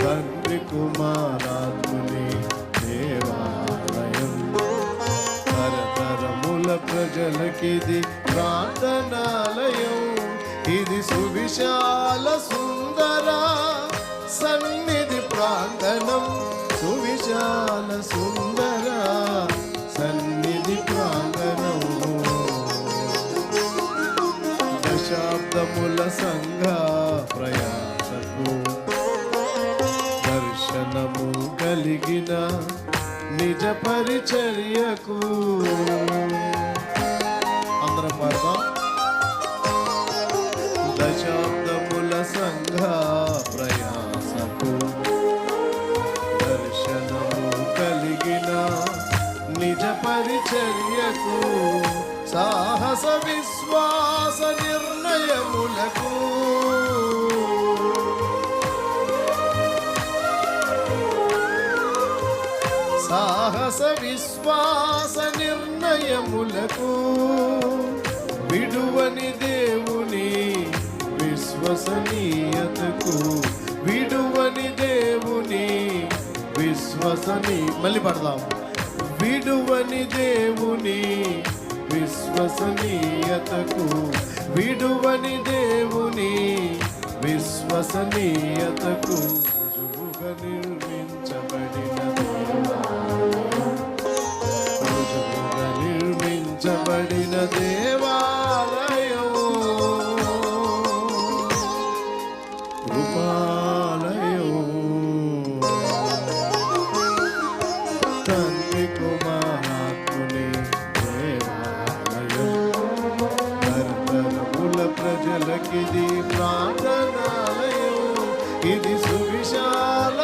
తండ్రి కుమారాత్ముని దేవాలయం. తరతరముల ప్రజలకిది ప్రార్థనాలయం. ఇది సువిశాల సుందర సన్నిధి ప్రాంగణం. సువిశాల సుందర సన్నిధి ప్రాంగణం. దశాబ్దముల సంఘ ప్రయాసకు దర్శనము కలిగిన నిజ పరిచర్యకు అందరం పాడదాం. దశాబ్దముల సంఘ ప్రయాసకు దర్శనము కలిగిన నిజ పరిచర్యకు సాహస విశ్వాస నిర్ణయములకు సాహస విశ్వాస నిర్ణయములకు విడువని దేవుని విశ్వసనీయతకు విడువని దేవుని మళ్ళీ పడదాం. విడువని దేవుని విశ్వసనీయతకు విడువని దేవుని విశ్వసనీయతకు రుజువుగా నిర్మించబడిన దేవాలయం. కృపాలయం. తండ్రి కుమారాత్ముని దేవాలయం. తరతరముల ప్రజలకిది ప్రార్థనాలయం. ఇది సువిశాల